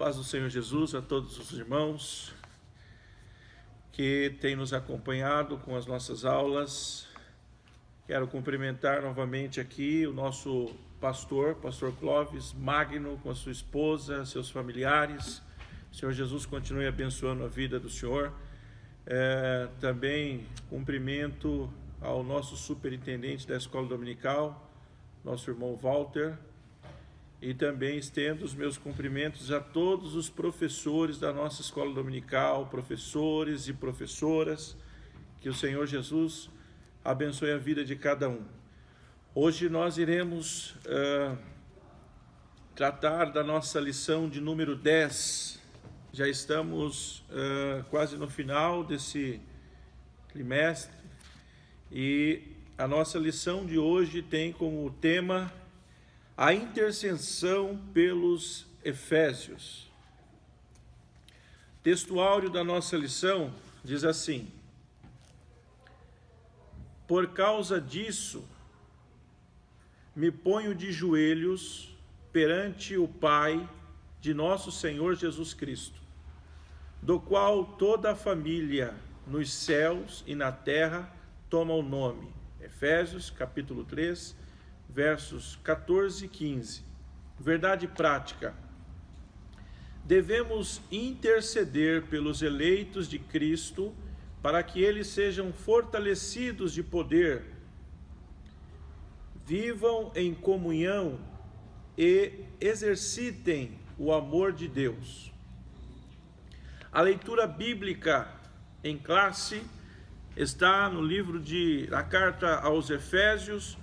Paz do Senhor Jesus a todos os irmãos que têm nos acompanhado com as nossas aulas. Quero cumprimentar novamente aqui o nosso pastor Clóvis Magno, com a sua esposa, seus familiares. O Senhor Jesus continue abençoando a vida do senhor. Também cumprimento ao nosso superintendente da escola dominical, nosso irmão Walter. E também estendo os meus cumprimentos a todos os professores da nossa escola dominical, professores e professoras. Que o Senhor Jesus abençoe a vida de cada um. Hoje nós iremos tratar da nossa lição de número 10. Já estamos quase no final desse trimestre e a nossa lição de hoje tem como tema a intercessão pelos Efésios. Textuário da nossa lição diz assim: por causa disso, me ponho de joelhos perante o Pai de nosso Senhor Jesus Cristo, do qual toda a família nos céus e na terra toma o nome. Efésios, capítulo 3, versos 14 e 15. Verdade prática. Devemos interceder pelos eleitos de Cristo para que eles sejam fortalecidos de poder, vivam em comunhão e exercitem o amor de Deus. A leitura bíblica em classe está no livro da carta aos Efésios,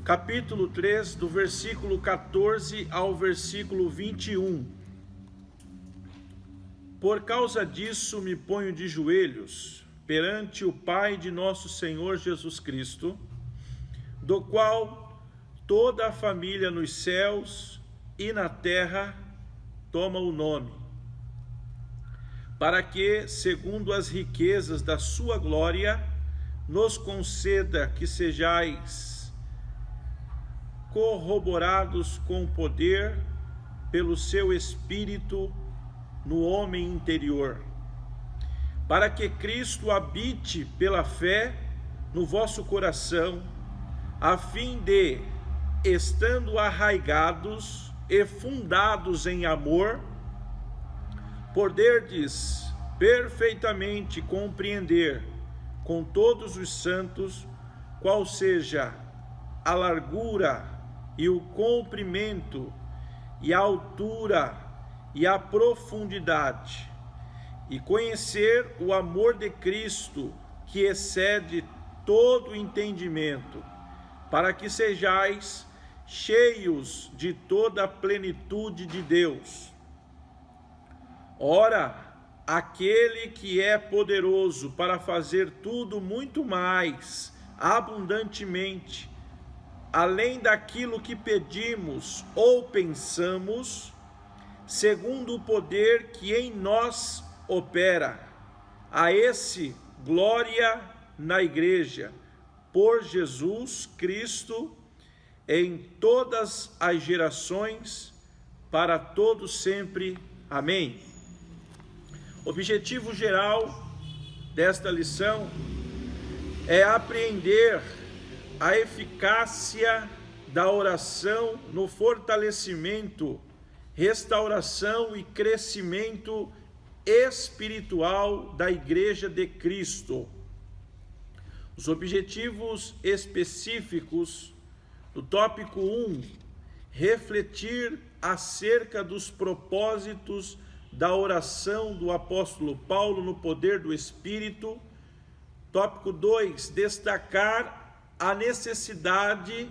capítulo 3, do versículo 14 ao versículo 21. Por causa disso me ponho de joelhos perante o Pai de nosso Senhor Jesus Cristo, do qual toda a família nos céus e na terra toma o nome, para que, segundo as riquezas da sua glória, nos conceda que sejais corroborados com poder pelo seu Espírito no homem interior, para que Cristo habite pela fé no vosso coração, a fim de, estando arraigados e fundados em amor, poderdes perfeitamente compreender com todos os santos qual seja a largura e o comprimento e a altura e a profundidade, e conhecer o amor de Cristo, que excede todo entendimento, para que sejais cheios de toda a plenitude de Deus. Ora, aquele que é poderoso para fazer tudo muito mais abundantemente, além daquilo que pedimos ou pensamos, segundo o poder que em nós opera, a esse glória na Igreja, por Jesus Cristo, em todas as gerações, para todos sempre. Amém. Objetivo geral desta lição é apreender a eficácia da oração no fortalecimento, restauração e crescimento espiritual da Igreja de Cristo. Os objetivos específicos do tópico 1, refletir acerca dos propósitos da oração do apóstolo Paulo no poder do Espírito. Tópico 2, destacar a necessidade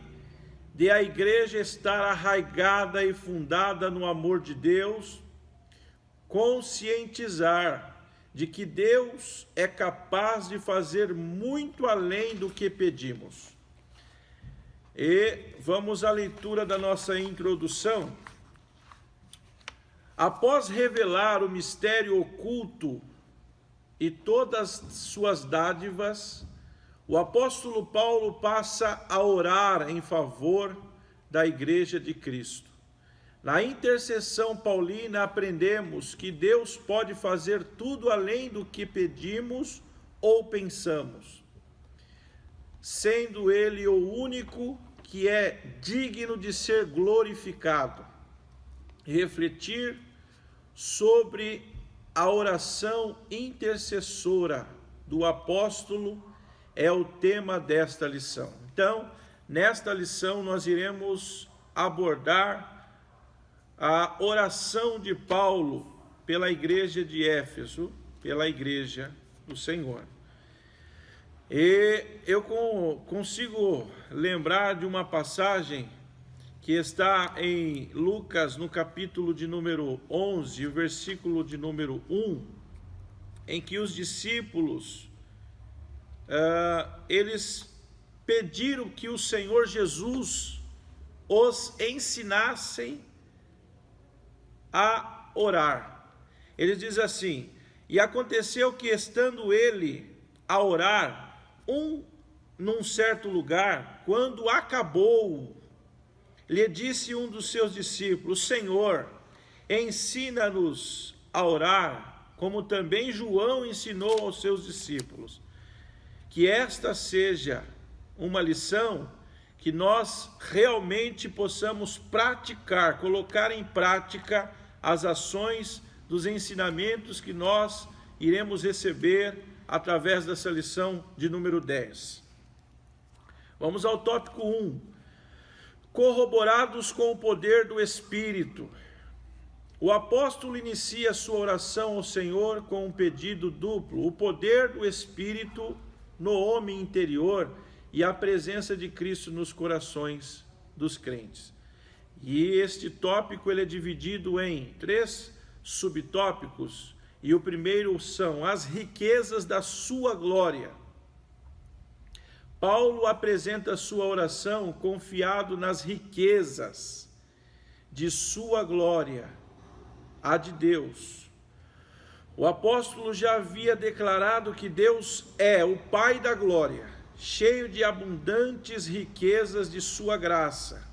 de a igreja estar arraigada e fundada no amor de Deus, conscientizar de que Deus é capaz de fazer muito além do que pedimos. E vamos à leitura da nossa introdução. Após revelar o mistério oculto e todas suas dádivas, o apóstolo Paulo passa a orar em favor da Igreja de Cristo. Na intercessão paulina aprendemos que Deus pode fazer tudo além do que pedimos ou pensamos, sendo Ele o único que é digno de ser glorificado. Refletir sobre a oração intercessora do apóstolo é o tema desta lição. Então, nesta lição nós iremos abordar a oração de Paulo pela igreja de Éfeso, pela igreja do Senhor. E eu consigo lembrar de uma passagem que está em Lucas, no capítulo de número 11, o versículo de número 1, em que os discípulos, eles pediram que o Senhor Jesus os ensinassem a orar. Ele diz assim: e aconteceu que, estando ele a orar, num certo lugar, quando acabou, lhe disse um dos seus discípulos: Senhor, ensina-nos a orar, como também João ensinou aos seus discípulos. Que esta seja uma lição que nós realmente possamos praticar, colocar em prática as ações dos ensinamentos que nós iremos receber através dessa lição de número 10. Vamos ao tópico 1. Corroborados com o poder do Espírito. O apóstolo inicia sua oração ao Senhor com um pedido duplo: o poder do Espírito no homem interior e a presença de Cristo nos corações dos crentes. E este tópico ele é dividido em 3 subtópicos, e o primeiro são as riquezas da sua glória. Paulo apresenta a sua oração confiado nas riquezas de sua glória, a de Deus. O apóstolo já havia declarado que Deus é o Pai da glória, cheio de abundantes riquezas de sua graça,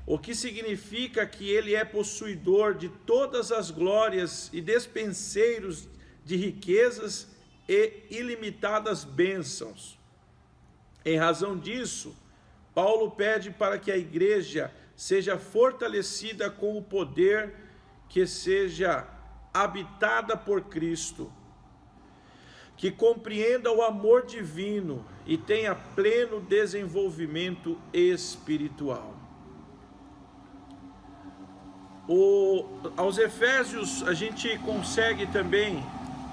o que significa que ele é possuidor de todas as glórias e despenseiros de riquezas e ilimitadas bênçãos. Em razão disso, Paulo pede para que a igreja seja fortalecida com o poder, que seja habitada por Cristo, que compreenda o amor divino e tenha pleno desenvolvimento espiritual. Aos Efésios, a gente consegue também,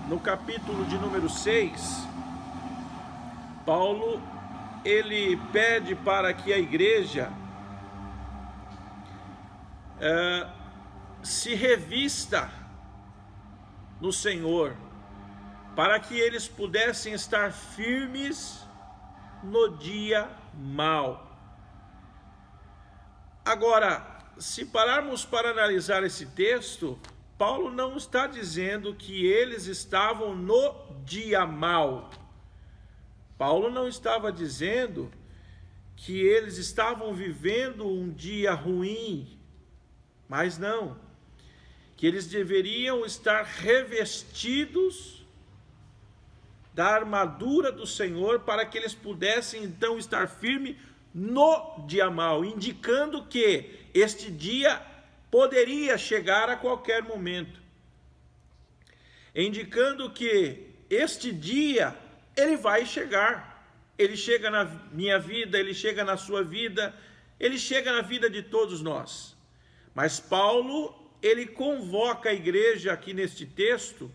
no capítulo de número 6, Paulo, ele pede para que a igreja se revista no Senhor, para que eles pudessem estar firmes no dia mau. Agora, se pararmos para analisar esse texto, Paulo não está dizendo que eles estavam no dia mau. Paulo não estava dizendo que eles estavam vivendo um dia ruim, mas não, que eles deveriam estar revestidos da armadura do Senhor para que eles pudessem então estar firmes no dia mau, indicando que este dia poderia chegar a qualquer momento, indicando que este dia ele vai chegar. Ele chega na minha vida, ele chega na sua vida, ele chega na vida de todos nós. Mas Paulo, ele convoca a igreja aqui neste texto,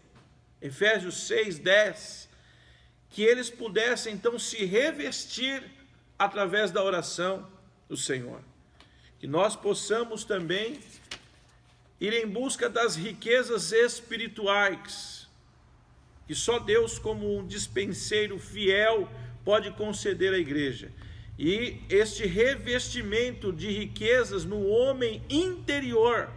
Efésios 6:10, que eles pudessem então se revestir através da oração do Senhor. Que nós possamos também ir em busca das riquezas espirituais, que só Deus, como um dispenseiro fiel, pode conceder à igreja. E este revestimento de riquezas no homem interior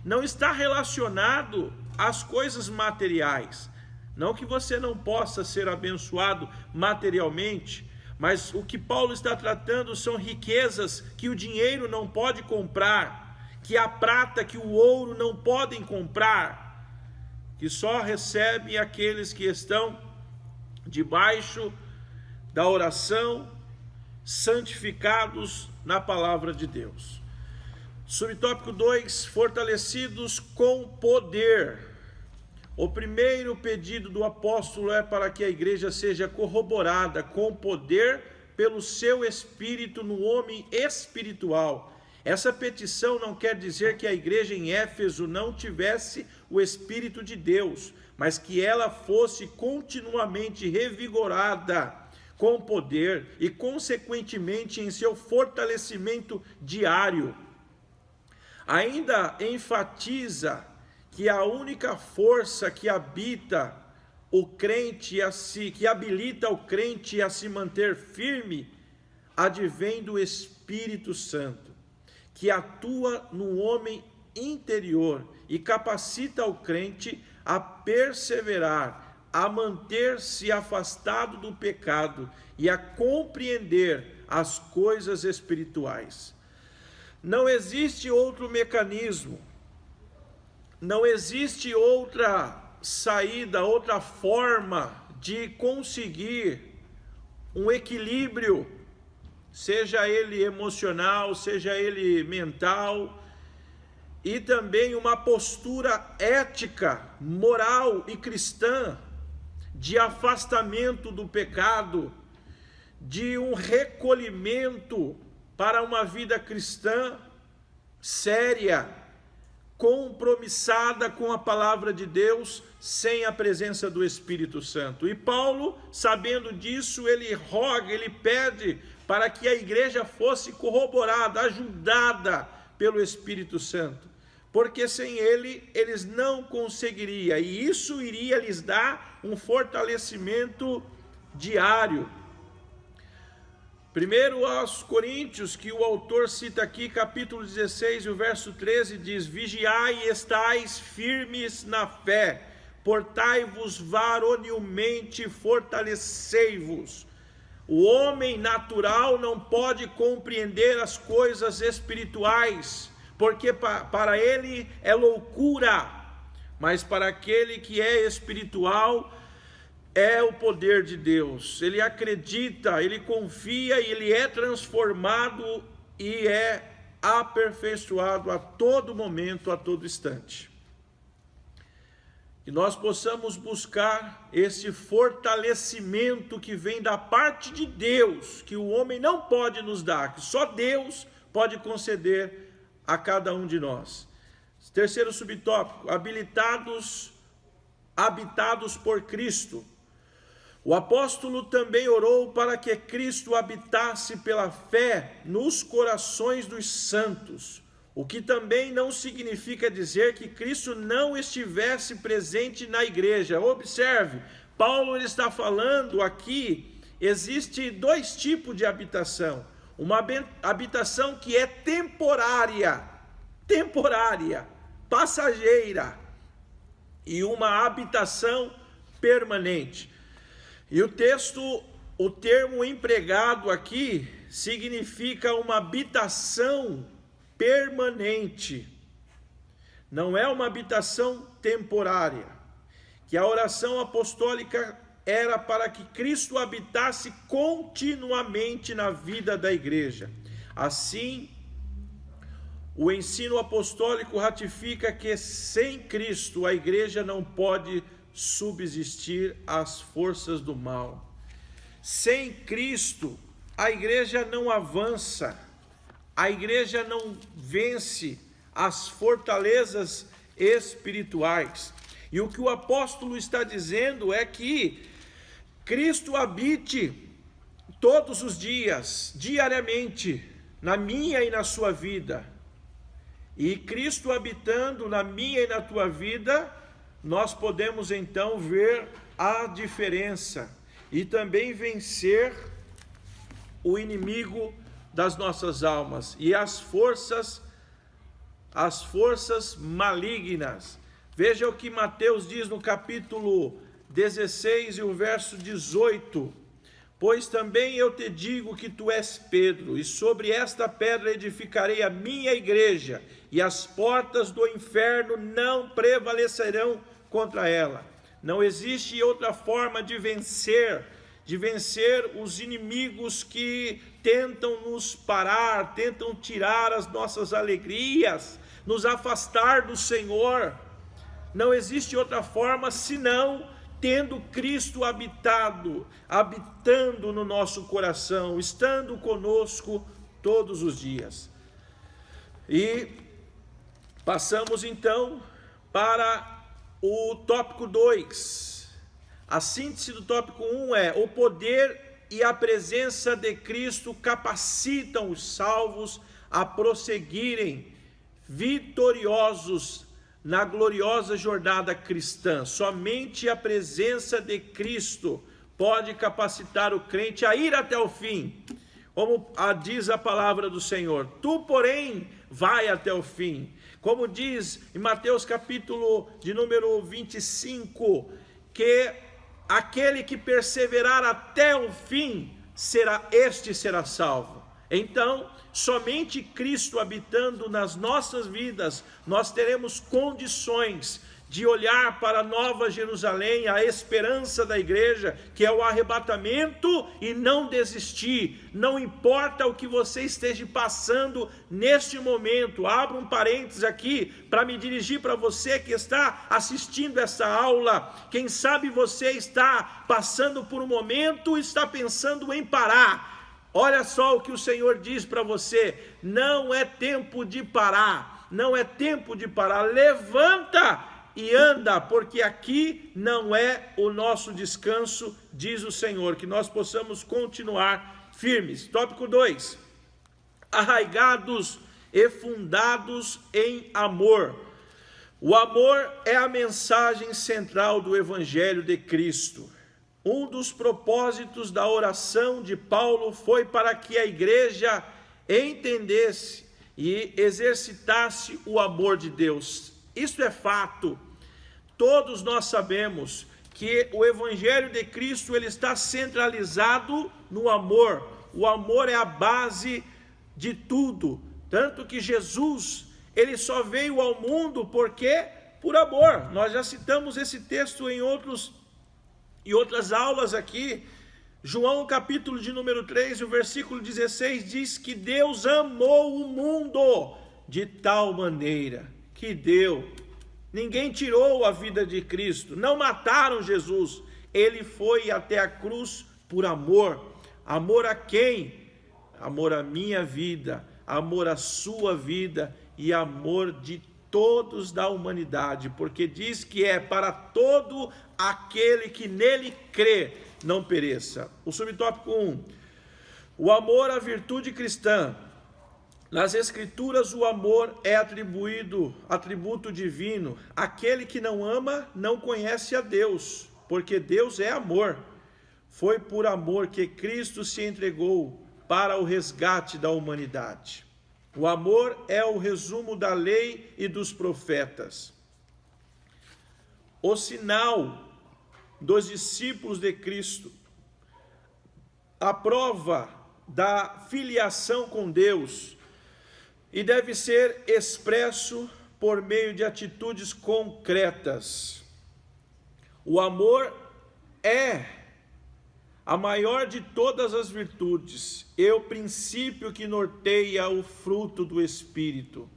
não está relacionado às coisas materiais. Não que você não possa ser abençoado materialmente, mas o que Paulo está tratando são riquezas que o dinheiro não pode comprar, que a prata, que o ouro não podem comprar, que só recebem aqueles que estão debaixo da oração, santificados na palavra de Deus. Subtópico 2, fortalecidos com poder. O primeiro pedido do apóstolo é para que a igreja seja corroborada com poder pelo seu espírito no homem espiritual. Essa petição não quer dizer que a igreja em Éfeso não tivesse o Espírito de Deus, mas que ela fosse continuamente revigorada com poder e, consequentemente, em seu fortalecimento diário. Ainda enfatiza que a única força que habilita o crente a se manter firme advém do Espírito Santo, que atua no homem interior e capacita o crente a perseverar, a manter-se afastado do pecado e a compreender as coisas espirituais. Não existe outro mecanismo, não existe outra saída, outra forma de conseguir um equilíbrio, seja ele emocional, seja ele mental, e também uma postura ética, moral e cristã, de afastamento do pecado, de um recolhimento para uma vida cristã séria, compromissada com a palavra de Deus, sem a presença do Espírito Santo. E Paulo, sabendo disso, ele roga, ele pede para que a igreja fosse corroborada, ajudada pelo Espírito Santo, porque sem ele, eles não conseguiriam, e isso iria lhes dar um fortalecimento diário. Primeiro aos Coríntios, que o autor cita aqui, capítulo 16, e o verso 13, diz: vigiai e estais firmes na fé, portai-vos varonilmente, fortalecei-vos. O homem natural não pode compreender as coisas espirituais, porque para ele é loucura, mas para aquele que é espiritual, é o poder de Deus. Ele acredita, ele confia e ele é transformado e é aperfeiçoado a todo momento, a todo instante. Que nós possamos buscar esse fortalecimento que vem da parte de Deus, que o homem não pode nos dar, que só Deus pode conceder a cada um de nós. Terceiro subtópico, habitados por Cristo. O apóstolo também orou para que Cristo habitasse pela fé nos corações dos santos, o que também não significa dizer que Cristo não estivesse presente na igreja. Observe, Paulo está falando aqui, existe dois tipos de habitação. Uma habitação que é temporária, passageira, e uma habitação permanente. E o termo empregado aqui significa uma habitação permanente, não é uma habitação temporária. Que a oração apostólica era para que Cristo habitasse continuamente na vida da igreja. Assim, o ensino apostólico ratifica que sem Cristo a igreja não pode subsistir às forças do mal. Sem Cristo, a igreja não avança, a igreja não vence as fortalezas espirituais. E o que o apóstolo está dizendo é que Cristo habite todos os dias, diariamente, na minha e na sua vida. E Cristo habitando na minha e na tua vida, nós podemos então ver a diferença e também vencer o inimigo das nossas almas e as forças malignas. Veja o que Mateus diz no capítulo 16 e o verso 18: pois também eu te digo que tu és Pedro, e sobre esta pedra edificarei a minha igreja, e as portas do inferno não prevalecerão contra ela. Não existe outra forma de vencer os inimigos que tentam nos parar, tentam tirar as nossas alegrias, nos afastar do Senhor. Não existe outra forma senão tendo Cristo habitando no nosso coração, estando conosco todos os dias. E passamos então para o tópico 2. A síntese do tópico 1 é: o poder e a presença de Cristo capacitam os salvos a prosseguirem vitoriosos na gloriosa jornada cristã. Somente a presença de Cristo pode capacitar o crente a ir até o fim. Como diz a palavra do Senhor: tu, porém, vai até o fim. Como diz em Mateus capítulo de número 25, que aquele que perseverar até o fim, será salvo. Então, somente Cristo habitando nas nossas vidas, nós teremos condições de olhar para a Nova Jerusalém, a esperança da igreja, que é o arrebatamento, e não desistir. Não importa o que você esteja passando neste momento. Abro um parênteses aqui para me dirigir para você que está assistindo essa aula. Quem sabe você está passando por um momento e está pensando em parar. Olha só o que o Senhor diz para você: não é tempo de parar, não é tempo de parar. Levanta e anda, porque aqui não é o nosso descanso, diz o Senhor. Que nós possamos continuar firmes. Tópico 2: arraigados e fundados em amor. O amor é a mensagem central do Evangelho de Cristo. Um dos propósitos da oração de Paulo foi para que a igreja entendesse e exercitasse o amor de Deus. Isso é fato. Todos nós sabemos que o Evangelho de Cristo ele está centralizado no amor. O amor é a base de tudo. Tanto que Jesus, ele só veio ao mundo por amor. Nós já citamos esse texto em outras aulas aqui. João capítulo de número 3, o versículo 16 diz que Deus amou o mundo de tal maneira que deu. Ninguém tirou a vida de Cristo, não mataram Jesus. Ele foi até a cruz por amor. Amor a quem? Amor à minha vida, amor à sua vida e amor de todos da humanidade, porque diz que é para todo aquele que nele crê, não pereça. O subtópico 1, o amor à virtude cristã. Nas Escrituras, o amor é atributo divino. Aquele que não ama não conhece a Deus, porque Deus é amor. Foi por amor que Cristo se entregou para o resgate da humanidade. O amor é o resumo da lei e dos profetas. O sinal dos discípulos de Cristo, a prova da filiação com Deus, e deve ser expresso por meio de atitudes concretas. O amor é a maior de todas as virtudes, é o princípio que norteia o fruto do Espírito.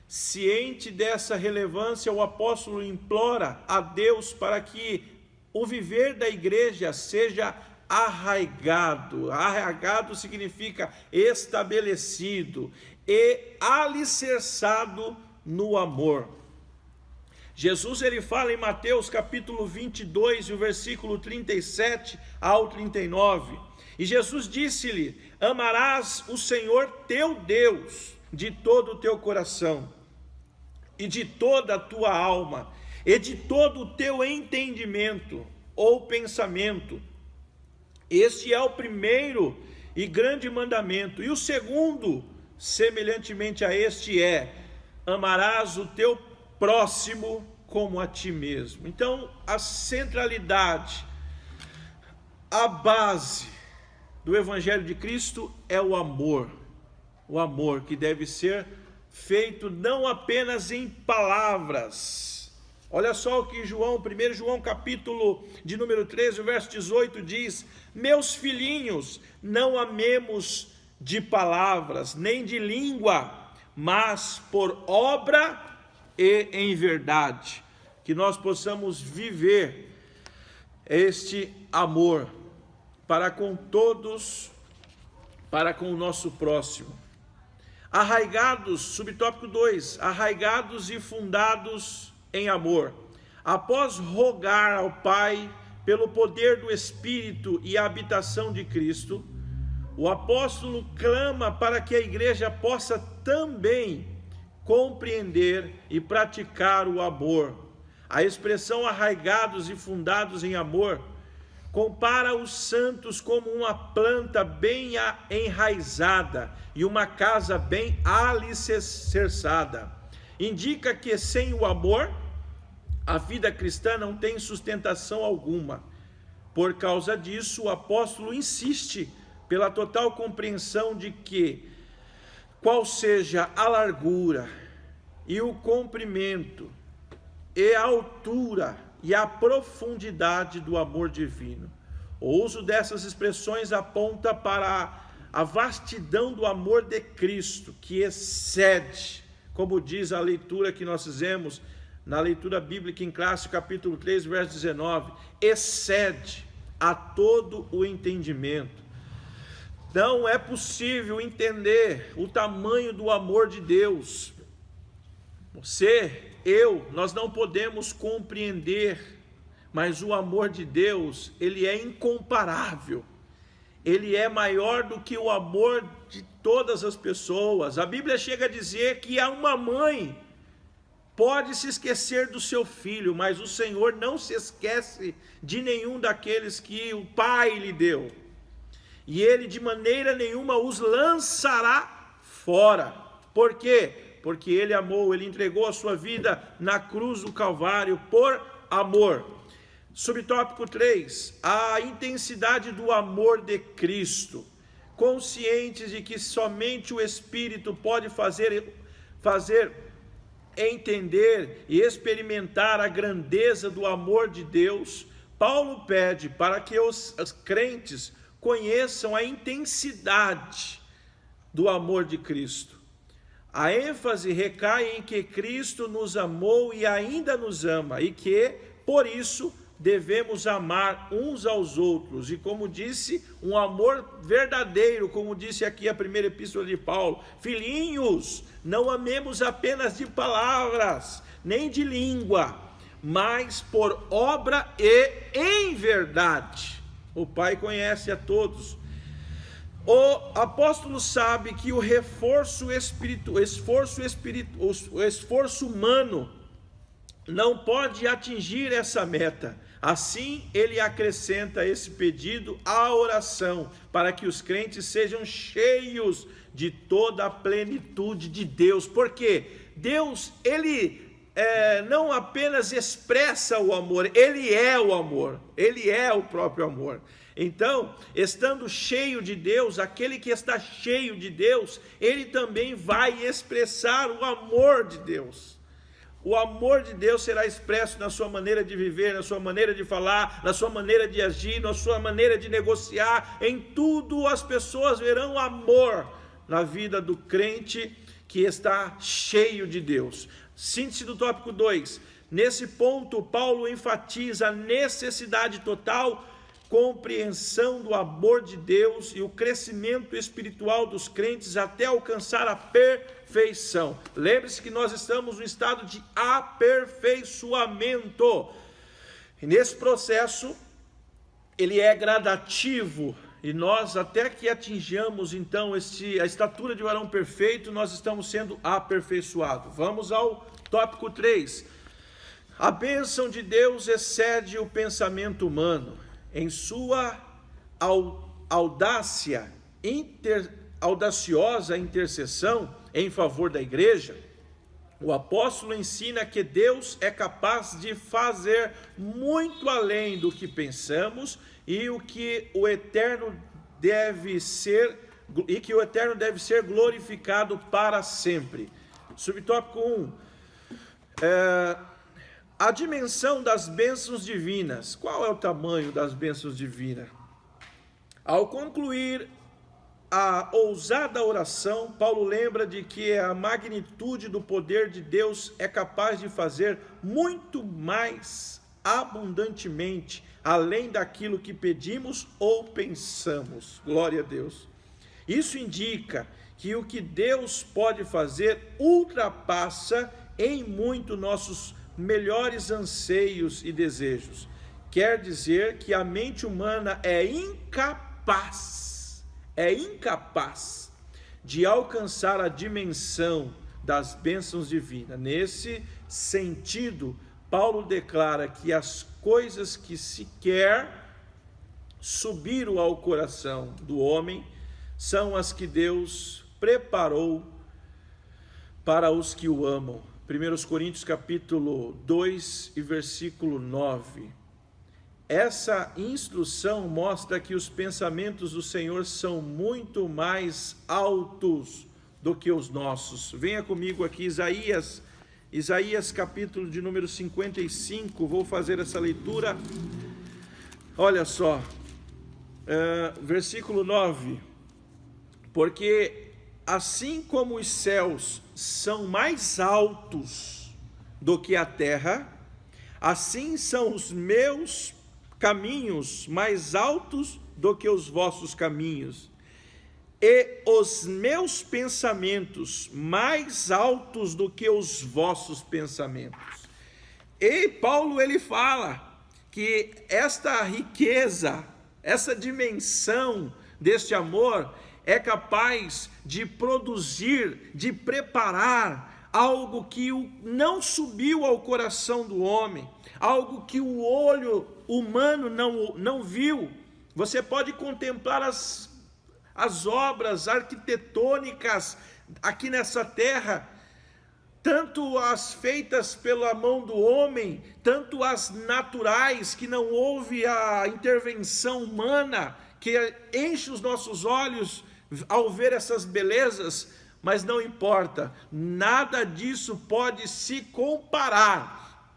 Ciente dessa relevância, o apóstolo implora a Deus para que o viver da igreja seja arraigado. Arraigado significa estabelecido e alicerçado no amor. Jesus ele fala em Mateus capítulo 22, o versículo 37 ao 39. E Jesus disse-lhe: amarás o Senhor teu Deus de todo o teu coração, e de toda a tua alma, e de todo o teu entendimento ou pensamento. Este é o primeiro e grande mandamento. E o segundo, semelhantemente a este, é: amarás o teu próximo como a ti mesmo. Então, a centralidade, a base do Evangelho de Cristo é o amor que deve ser feito não apenas em palavras. Olha só o que 1 João capítulo de número 13, verso 18 diz: meus filhinhos, não amemos de palavras, nem de língua, mas por obra e em verdade. Que nós possamos viver este amor para com todos, para com o nosso próximo. Arraigados, subtópico 2, arraigados e fundados em amor. Após rogar ao Pai pelo poder do Espírito e a habitação de Cristo, o apóstolo clama para que a igreja possa também compreender e praticar o amor. A expressão arraigados e fundados em amor compara os santos como uma planta bem enraizada e uma casa bem alicerçada. Indica que sem o amor, a vida cristã não tem sustentação alguma. Por causa disso, o apóstolo insiste pela total compreensão de que, qual seja a largura e o comprimento e a altura e a profundidade do amor divino. O uso dessas expressões aponta para a vastidão do amor de Cristo, que excede, como diz a leitura que nós fizemos na leitura bíblica em classe, capítulo 3, verso 19, excede a todo o entendimento. Não é possível entender o tamanho do amor de Deus. Nós não podemos compreender, mas o amor de Deus, ele é incomparável. Ele é maior do que o amor de todas as pessoas. A Bíblia chega a dizer que uma mãe pode se esquecer do seu filho, mas o Senhor não se esquece de nenhum daqueles que o Pai lhe deu. E Ele de maneira nenhuma os lançará fora. Por quê? Porque Ele amou, Ele entregou a sua vida na cruz do Calvário por amor. Subtópico 3, a intensidade do amor de Cristo. Conscientes de que somente o Espírito pode fazer entender e experimentar a grandeza do amor de Deus, Paulo pede para que os crentes conheçam a intensidade do amor de Cristo. A ênfase recai em que Cristo nos amou e ainda nos ama, e que, por isso, devemos amar uns aos outros. E como disse, um amor verdadeiro, como disse aqui a primeira epístola de Paulo: filhinhos, não amemos apenas de palavras, nem de língua, mas por obra e em verdade. O Pai conhece a todos. O apóstolo sabe que o esforço humano não pode atingir essa meta. Assim, ele acrescenta esse pedido à oração, para que os crentes sejam cheios de toda a plenitude de Deus. Porque Deus, ele não apenas expressa o amor, ele é o amor, ele é o próprio amor. Então, estando cheio de Deus, aquele que está cheio de Deus, ele também vai expressar o amor de Deus. O amor de Deus será expresso na sua maneira de viver, na sua maneira de falar, na sua maneira de agir, na sua maneira de negociar. Em tudo as pessoas verão amor na vida do crente que está cheio de Deus. Síntese do tópico 2. Nesse ponto, Paulo enfatiza a necessidade total compreensão do amor de Deus e o crescimento espiritual dos crentes até alcançar a perfeição. Lembre-se que nós estamos no estado de aperfeiçoamento. E nesse processo, ele é gradativo, e nós, até que atinjamos então a estatura de varão perfeito, nós estamos sendo aperfeiçoados. Vamos ao tópico 3. A bênção de Deus excede o pensamento humano. Em sua audaciosa intercessão em favor da igreja, o apóstolo ensina que Deus é capaz de fazer muito além do que pensamos e que o eterno deve ser glorificado para sempre. Subtópico 1. A dimensão das bênçãos divinas. Qual é o tamanho das bênçãos divinas? Ao concluir a ousada oração, Paulo lembra de que a magnitude do poder de Deus é capaz de fazer muito mais abundantemente, além daquilo que pedimos ou pensamos. Glória a Deus. Isso indica que o que Deus pode fazer ultrapassa em muito nossos melhores anseios e desejos. Quer dizer que a mente humana é incapaz de alcançar a dimensão das bênçãos divinas. Nesse sentido, Paulo declara que as coisas que sequer subiram ao coração do homem são as que Deus preparou para os que o amam. 1 Coríntios capítulo 2 e versículo 9. Essa instrução mostra que os pensamentos do Senhor são muito mais altos do que os nossos. Venha comigo aqui, Isaías capítulo de número 55, vou fazer essa leitura. Olha só, versículo 9. Porque assim como os céus são mais altos do que a terra, assim são os meus caminhos mais altos do que os vossos caminhos, e os meus pensamentos mais altos do que os vossos pensamentos. E Paulo ele fala que esta riqueza, essa dimensão deste amor é capaz de produzir, de preparar algo que não subiu ao coração do homem, algo que o olho humano não viu. Você pode contemplar as obras arquitetônicas aqui nessa terra, tanto as feitas pela mão do homem, tanto as naturais, que não houve a intervenção humana, que enche os nossos olhos ao ver essas belezas, mas não importa, nada disso pode se comparar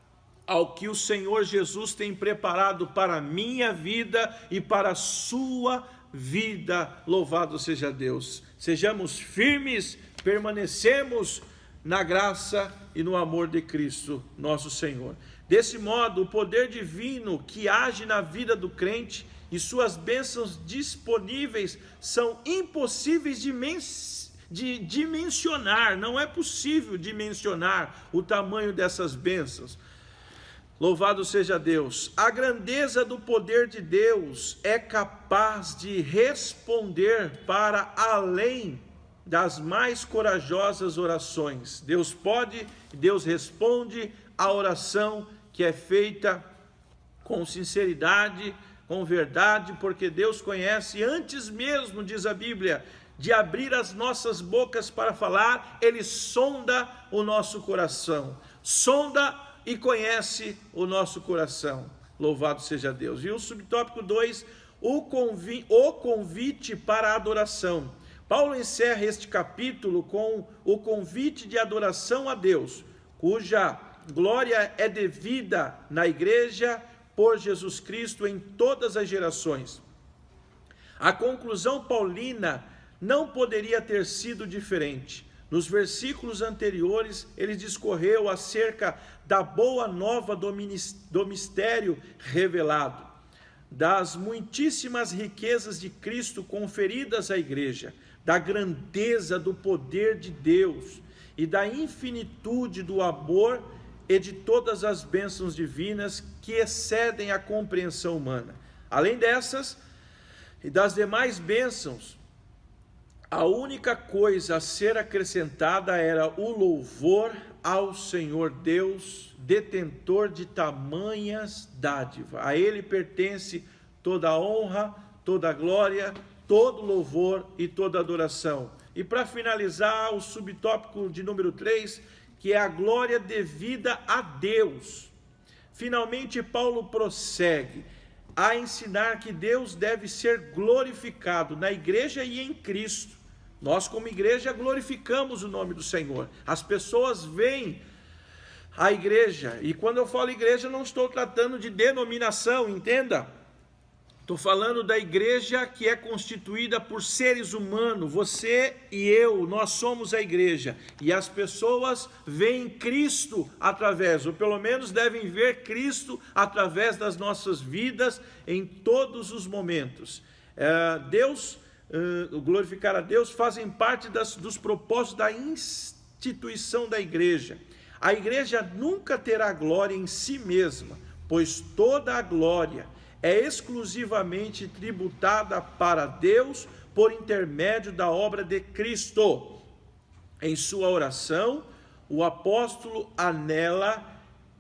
ao que o Senhor Jesus tem preparado para a minha vida e para a sua vida. Louvado seja Deus. Sejamos firmes, permanecemos na graça e no amor de Cristo, nosso Senhor. Desse modo, o poder divino que age na vida do crente e suas bênçãos disponíveis são impossíveis de dimensionar. Não é possível dimensionar o tamanho dessas bênçãos. Louvado seja Deus. A grandeza do poder de Deus é capaz de responder para além das mais corajosas orações. Deus responde a oração que é feita com sinceridade, com verdade, porque Deus conhece antes mesmo, diz a Bíblia, de abrir as nossas bocas para falar, Ele sonda o nosso coração, sonda e conhece o nosso coração. Louvado seja Deus. E o subtópico 2, o convite para a adoração. Paulo encerra este capítulo com o convite de adoração a Deus, cuja glória é devida na igreja por Jesus Cristo em todas as gerações. A conclusão paulina não poderia ter sido diferente. Nos versículos anteriores, ele discorreu acerca da boa nova do mistério revelado, das muitíssimas riquezas de Cristo conferidas à igreja, da grandeza do poder de Deus e da infinitude do amor e de todas as bênçãos divinas que excedem a compreensão humana. Além dessas e das demais bênçãos, a única coisa a ser acrescentada era o louvor ao Senhor Deus, detentor de tamanhas dádivas. A Ele pertence toda a honra, toda a glória, todo louvor e toda adoração. E para finalizar, o subtópico de número 3, que é a glória devida a Deus. Finalmente, Paulo prossegue a ensinar que Deus deve ser glorificado na igreja e em Cristo, Nós, como igreja, glorificamos o nome do Senhor. As pessoas veem a igreja, e quando eu falo igreja, não estou tratando de denominação, entenda. Estou falando da igreja que é constituída por seres humanos. Você e eu, nós somos a igreja. E as pessoas veem Cristo através, ou pelo menos devem ver Cristo através das nossas vidas em todos os momentos. Glorificar a Deus fazem parte dos propósitos da instituição da igreja. A igreja nunca terá glória em si mesma, pois toda a glória é exclusivamente tributada para Deus por intermédio da obra de Cristo. Em sua oração, o apóstolo anela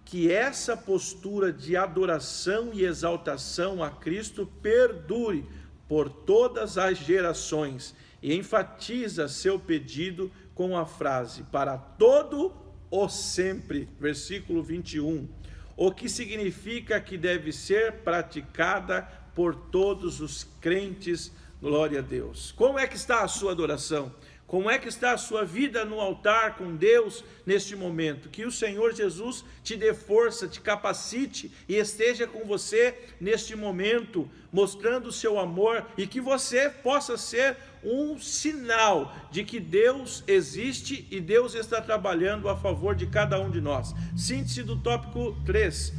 que essa postura de adoração e exaltação a Cristo perdure por todas as gerações e enfatiza seu pedido com a frase: para todo o sempre, versículo 21, o que significa que deve ser praticada por todos os crentes. Glória a Deus. Como é que está a sua adoração? Como é que está a sua vida no altar com Deus neste momento? Que o Senhor Jesus te dê força, te capacite e esteja com você neste momento, mostrando o seu amor, e que você possa ser um sinal de que Deus existe e Deus está trabalhando a favor de cada um de nós. Síntese do tópico 3.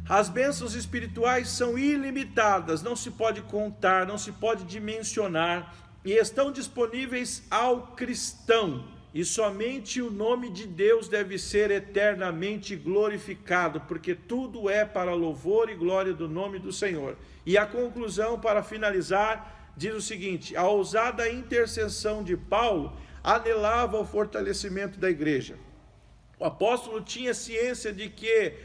As bênçãos espirituais são ilimitadas, não se pode contar, não se pode dimensionar, e estão disponíveis ao cristão, e somente o nome de Deus deve ser eternamente glorificado, porque tudo é para louvor e glória do nome do Senhor. E a conclusão, para finalizar, diz o seguinte: a ousada intercessão de Paulo anelava o fortalecimento da igreja. O apóstolo tinha ciência de que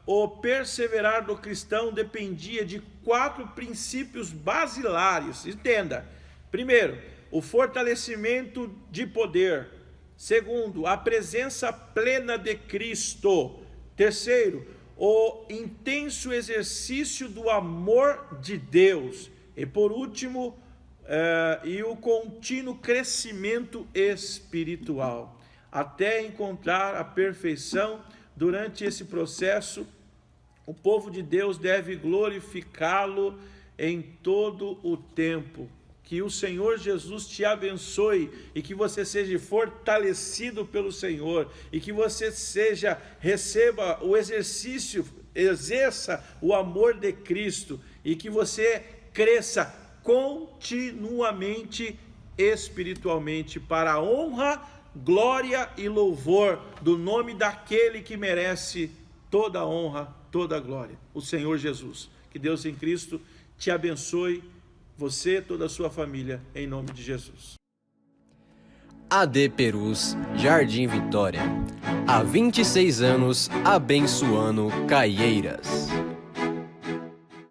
o perseverar do cristão dependia de 4 princípios basilares. Entenda: primeiro, o fortalecimento de poder. Segundo, a presença plena de Cristo. Terceiro, o intenso exercício do amor de Deus. E por último, o contínuo crescimento espiritual, até encontrar a perfeição. Durante esse processo, o povo de Deus deve glorificá-lo em todo o tempo. Que o Senhor Jesus te abençoe e que você seja fortalecido pelo Senhor, e que você receba o exercício, exerça o amor de Cristo, e que você cresça continuamente espiritualmente para a honra, glória e louvor do nome daquele que merece toda a honra, toda a glória, o Senhor Jesus. Que Deus em Cristo te abençoe, você, toda a sua família, em nome de Jesus. AD Perus, Jardim Vitória. Há 26 anos abençoando Caieiras.